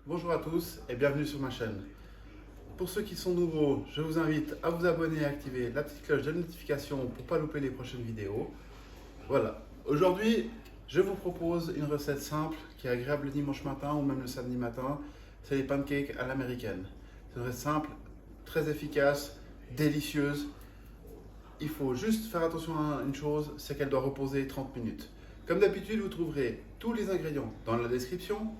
Bonjour à tous et bienvenue sur ma chaîne. Pour ceux qui sont nouveaux, je vous invite à vous abonner et à activer la petite cloche de notification pour ne pas louper les prochaines vidéos. Voilà, aujourd'hui je vous propose une recette simple qui est agréable le dimanche matin ou même le samedi matin. C'est les pancakes à l'américaine. C'est une recette simple, très efficace, délicieuse. Il faut juste faire attention à une chose, c'est qu'elle doit reposer 30 minutes. Comme d'habitude, vous trouverez tous les ingrédients dans la description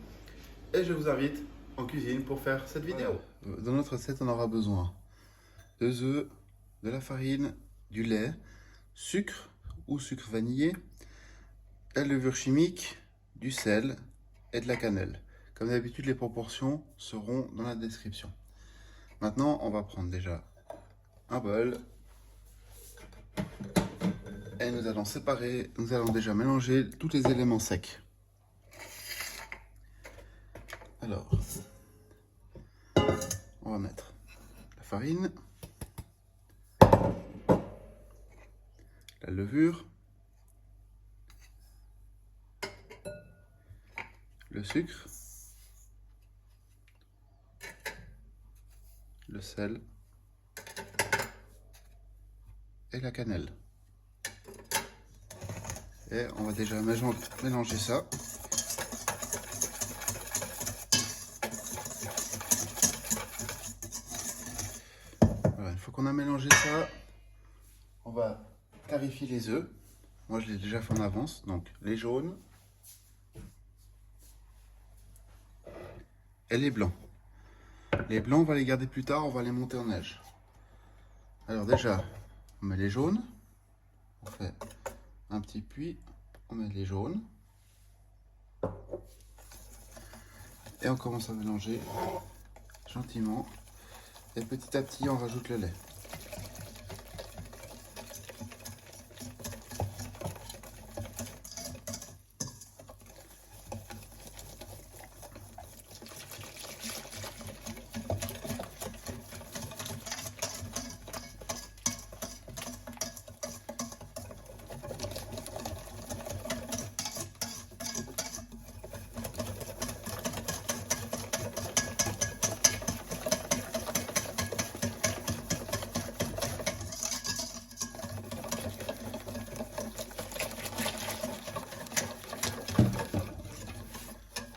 et je vous invite en cuisine pour faire cette vidéo. Voilà. Dans notre recette, on aura besoin de 2 œufs, de la farine, du lait, sucre ou sucre vanillé, de la levure chimique, du sel et de la cannelle. Comme d'habitude, les proportions seront dans la description. Maintenant, on va prendre déjà un bol et nous allons déjà mélanger tous les éléments secs. Alors, on va mettre la farine, la levure, le sucre, le sel et la cannelle. Et on va déjà mélanger ça. Voilà, une fois qu'on a mélangé ça, on va clarifier les œufs. Moi je l'ai déjà fait en avance, donc les jaunes et les blancs. Les blancs, on va les garder plus tard, on va les monter en neige. Alors déjà, on met les jaunes, on fait un petit puits, on met les jaunes. Et on commence à mélanger gentiment. Et petit à petit, on rajoute le lait.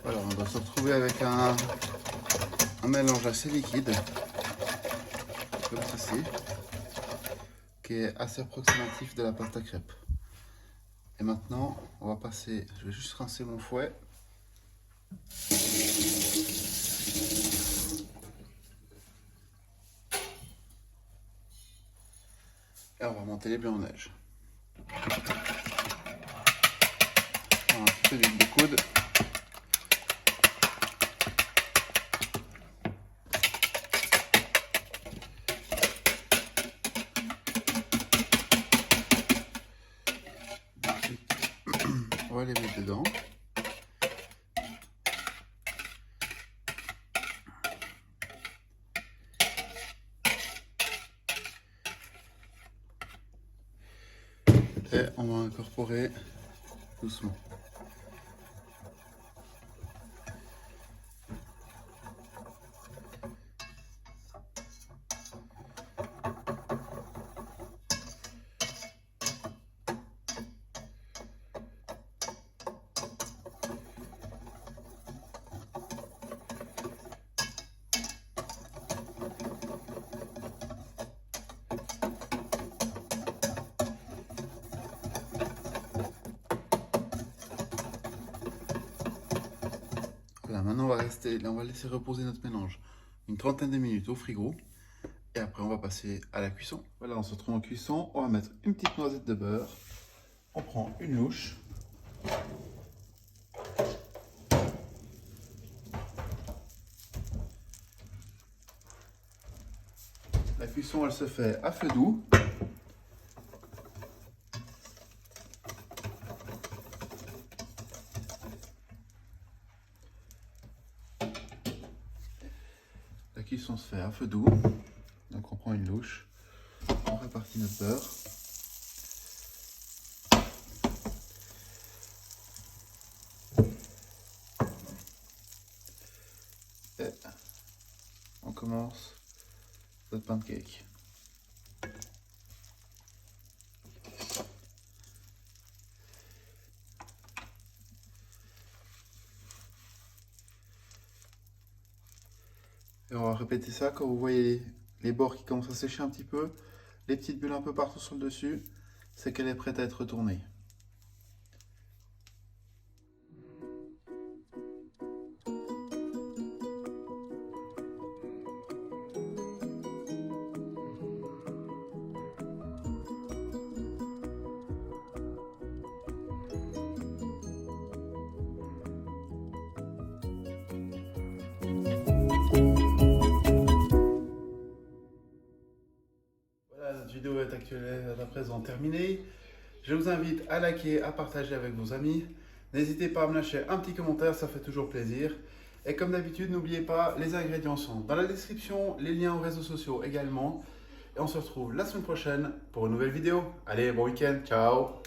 Voilà, on doit se retrouver avec un mélange assez liquide, comme ceci, qui est assez approximatif de la pâte à crêpes. Et maintenant, on va passer, je vais juste rincer mon fouet. Et on va monter les blancs en neige. On a un petit peu d'huile de coude. On va les mettre dedans. Et on va incorporer doucement. Voilà, maintenant on va laisser reposer notre mélange une trentaine de minutes au frigo. Et après on va passer à la cuisson. Voilà, on se retrouve en cuisson. On va mettre une petite noisette de beurre. On prend une louche. La cuisson elle se fait à feu doux. La cuisson se fait à feu doux. Donc on prend une louche. On répartit notre beurre. commence cette pancake. Et on va répéter ça quand vous voyez les bords qui commencent à sécher un petit peu, les petites bulles un peu partout sur le dessus, c'est qu'elle est prête à être retournée. Cette vidéo est actuellement à présent terminée. Je vous invite à liker, à partager avec vos amis. N'hésitez pas à me lâcher un petit commentaire, ça fait toujours plaisir. Et comme d'habitude, n'oubliez pas, les ingrédients sont dans la description, les liens aux réseaux sociaux également. Et on se retrouve la semaine prochaine pour une nouvelle vidéo. Allez, bon week-end, ciao!